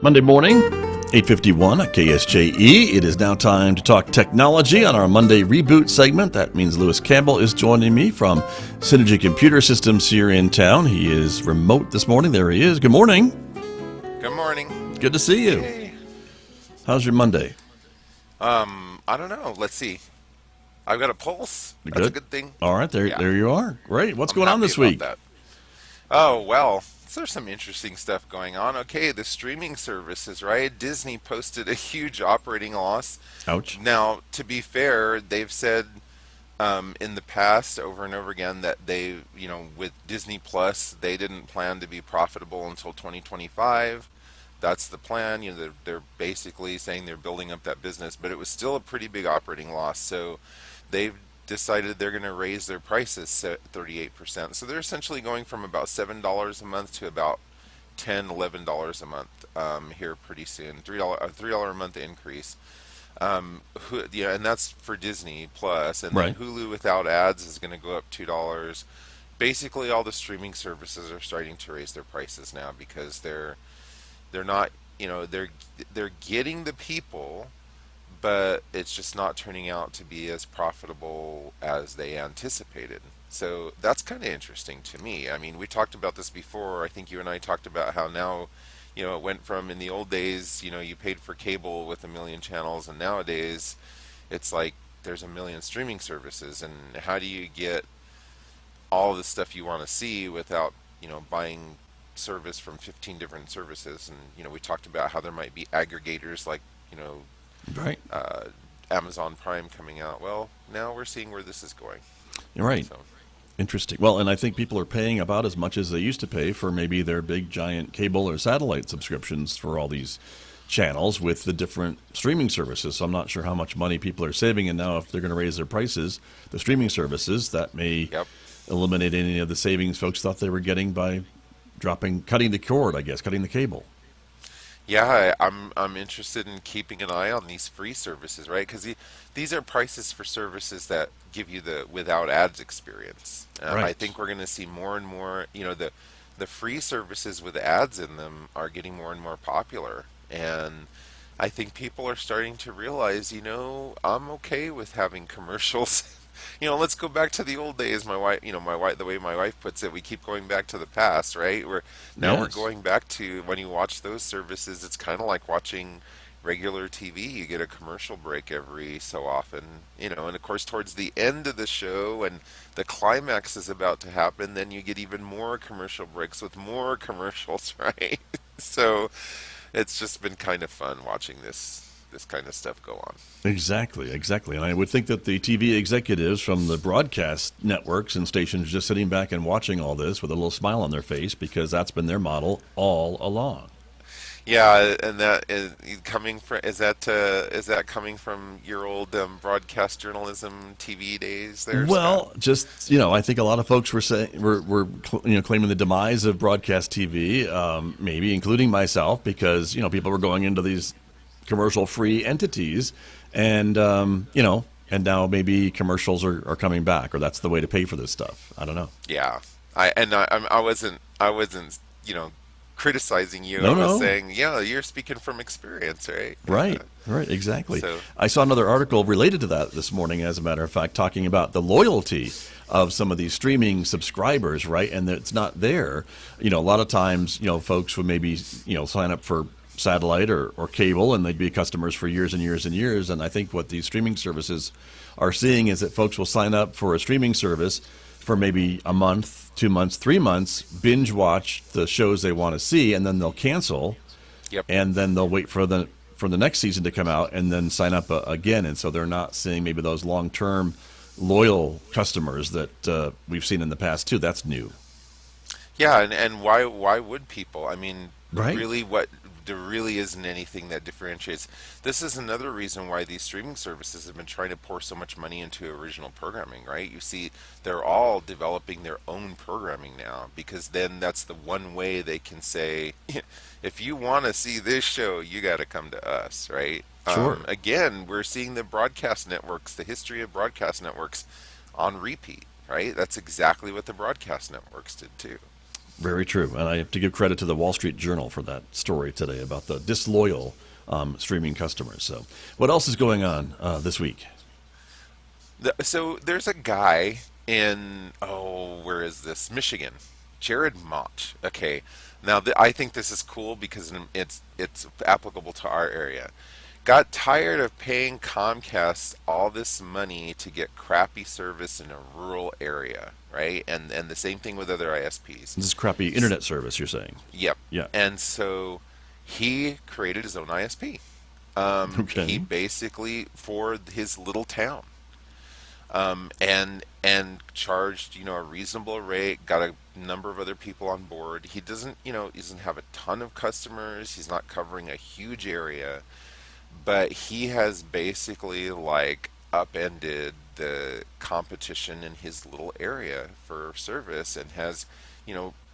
Monday morning, 8:51 at KSJE. It is now time to talk technology on our Monday Reboot segment. That means Lewis Campbell is joining me from Cintigy Computer Systems here in town. He is remote this morning. There he is. Good morning. Good morning. Good to see you. Hey. How's your Monday? I don't know. Let's see. I've got a pulse. That's Good. a good thing. All right, there you are. Great. What's I'm going on happy this about week? that. Oh, well, there's some interesting stuff going on. Okay, the streaming services, right? Disney posted a huge operating loss. Ouch. Now, to be fair, they've said in the past over and over again that they, with Disney Plus, they didn't plan to be profitable until 2025. That's the plan. They're basically saying they're building up that business, but it was still a pretty big operating loss. So they've decided they're going to raise their prices 38%. So they're essentially going from about $7 a month to about $10, $11 a month here pretty soon. $3 a month increase. And that's for Disney Plus, and Right. then Hulu without ads is going to go up $2. Basically, all the streaming services are starting to raise their prices now because they're not, they're getting the people, but it's just not turning out to be as profitable as they anticipated. So that's kind of interesting to me. I mean, we talked about this before. I think you and I talked about how now, it went from in the old days, you paid for cable with 1 million channels, and nowadays it's like there's 1 million streaming services. And how do you get all the stuff you want to see without, buying service from 15 different services? And we talked about how there might be aggregators like Right. Amazon Prime coming out. Well, now we're seeing where this is going. You're right. So, Interesting. Well, and I think people are paying about as much as they used to pay for maybe their big giant cable or satellite subscriptions for all these channels with the different streaming services. So I'm not sure how much money people are saving, and now if they're going to raise their prices, the streaming services, that may eliminate any of the savings folks thought they were getting by cutting the cord, I guess, cutting the cable. yeah, I'm interested in keeping an eye on these free services, right? Because these are prices for services that give you the without ads experience. Right. I think we're going to see more and more. The free services with ads in them are getting more and more popular, and I think people are starting to realize, I'm okay with having commercials. Let's go back to the old days. My wife, the way my wife puts it, we keep going back to the past, right? We're Yes. going back to when you watch those services. It's kind of like watching regular TV. You get a commercial break every so often, and of course, towards the end of the show, when the climax is about to happen, then you get even more commercial breaks with more commercials, right? So it's just been kind of fun watching this kind of stuff go on. Exactly. And I would think that the TV executives from the broadcast networks and stations are just sitting back and watching all this with a little smile on their face because that's been their model all along. Yeah, and that is coming from is that coming from your old broadcast journalism TV days there, Well, Scott? just I think a lot of folks were saying were claiming the demise of broadcast TV, maybe including myself, because people were going into these commercial-free entities, and and now maybe commercials are coming back, or that's the way to pay for this stuff. I don't know. Yeah, I wasn't criticizing you. No, I was no. saying, you're speaking from experience, right? Right, exactly. So I saw another article related to that this morning, as a matter of fact, talking about the loyalty of some of these streaming subscribers, right? And it's not there. A lot of times, folks would maybe, sign up for satellite or cable, and they'd be customers for years and years and years. And I think what these streaming services are seeing is that folks will sign up for a streaming service for maybe a month, 2 months, 3 months, binge watch the shows they want to see, and then they'll cancel. Yep. And then they'll wait for the next season to come out and then sign up again. And so they're not seeing maybe those long-term loyal customers that we've seen in the past too. That's new. Yeah, and why would people? I mean, Right. really, there really isn't anything that differentiates. This is another reason why these streaming services have been trying to pour so much money into original programming, right? You see, they're all developing their own programming now, because then that's the one way they can say, if you want to see this show, you got to come to us, right? Sure. Again, we're seeing the broadcast networks, the history of broadcast networks on repeat, right? That's exactly what the broadcast networks did too. Very true. And I have to give credit to the Wall Street Journal for that story today about the disloyal streaming customers. So what else is going on this week? So there's a guy in, where is this? Michigan. Jared Mott. Okay. Now, I think this is cool because it's applicable to our area. Got tired of paying Comcast all this money to get crappy service in a rural area, right? And the same thing with other ISPs. This is crappy internet service, you're saying? Yep. Yeah. And so he created his own ISP. Okay. He basically, for his little town, and charged, a reasonable rate, got a number of other people on board. He doesn't have a ton of customers. He's not covering a huge area, but he has basically upended the competition in his little area for service, and has,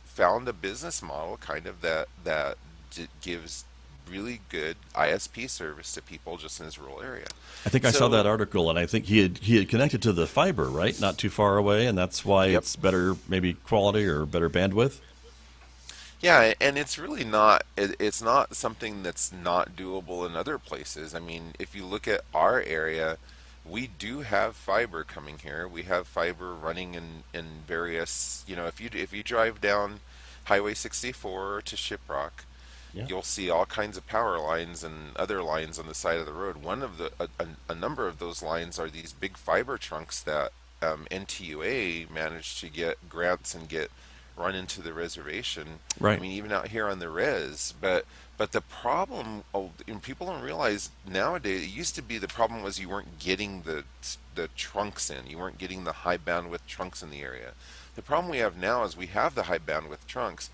found a business model kind of that gives really good ISP service to people just in his rural area. I think I saw that article, and I think he had connected to the fiber, right? Not too far away, and that's why it's better, maybe quality or better bandwidth. Yeah, and it's really not. It's not something that's not doable in other places. I mean, if you look at our area, we do have fiber coming here. We have fiber running in various. If you drive down Highway 64 to Shiprock, you'll see all kinds of power lines and other lines on the side of the road. One of a number of those lines are these big fiber trunks that NTUA managed to get grants and get run into the reservation. Right. I mean, even out here on the res. But the problem, and people don't realize nowadays, it used to be the problem was you weren't getting the trunks in. You weren't getting the high bandwidth trunks in the area. The problem we have now is we have the high bandwidth trunks,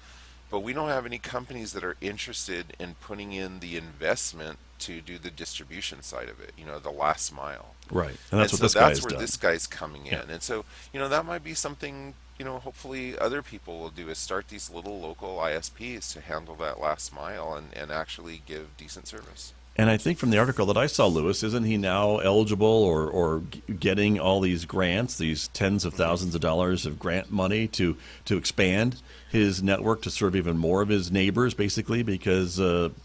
but we don't have any companies that are interested in putting in the investment to do the distribution side of it, the last mile. Right. And that's where this guy's coming in. And so, that might be something, hopefully other people will do, is start these little local ISPs to handle that last mile and actually give decent service. And I think from the article that I saw, Lewis, isn't he now eligible or getting all these grants, these tens of thousands of dollars of grant money to expand his network to serve even more of his neighbors, basically, because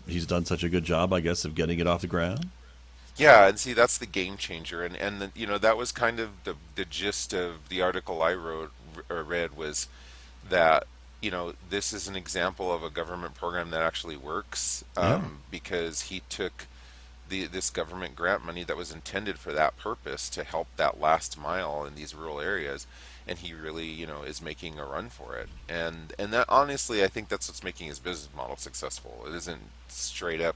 he's done such a good job, I guess, of getting it off the ground? Yeah, and see, that's the game changer. And that was kind of the gist of the article I read was that, this is an example of a government program that actually works, because he took this government grant money that was intended for that purpose to help that last mile in these rural areas, and he really, is making a run for it. And that, honestly, I think that's what's making his business model successful. It isn't straight up,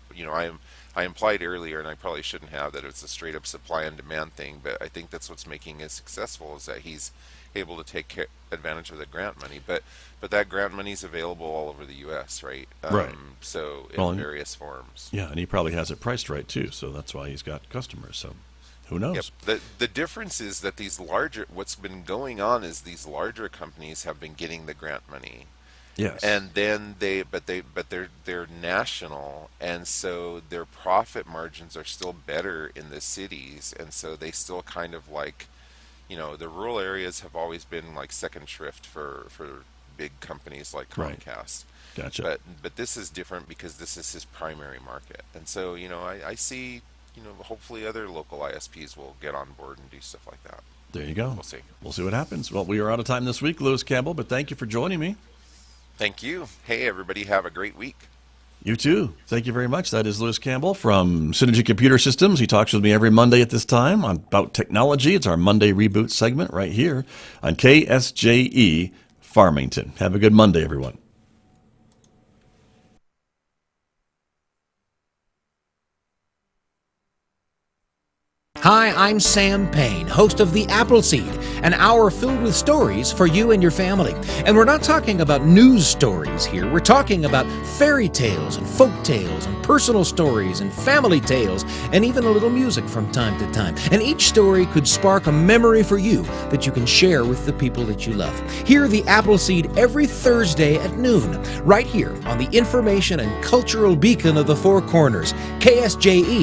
I implied earlier, and I probably shouldn't have, that it's a straight up supply and demand thing, but I think that's what's making it successful, is that he's able to take advantage of the grant money, but that grant money is available all over the U.S., right? Right. So in various forms. Yeah, and he probably has it priced right too, so that's why he's got customers. So who knows? Yep. The difference is that what's been going on is these larger companies have been getting the grant money. Yes. And then they're national, and so their profit margins are still better in the cities, and so they still kind of the rural areas have always been like second shrift for big companies like Comcast. Right. Gotcha. But this is different because this is his primary market. And so, I see, hopefully other local ISPs will get on board and do stuff like that. There you go. We'll see. We'll see what happens. Well, we are out of time this week, Lewis Campbell, but thank you for joining me. Thank you. Hey, everybody, have a great week. You too. Thank you very much. That is Lewis Campbell from Cintigy Computer Systems. He talks with me every Monday at this time about technology. It's our Monday Reboot segment right here on KSJE Farmington. Have a good Monday, everyone. Hi, I'm Sam Payne, host of The Appleseed, an hour filled with stories for you and your family. And we're not talking about news stories here. We're talking about fairy tales and folk tales and personal stories and family tales and even a little music from time to time. And each story could spark a memory for you that you can share with the people that you love. Hear The Appleseed every Thursday at noon, right here on the information and cultural beacon of the Four Corners, KSJE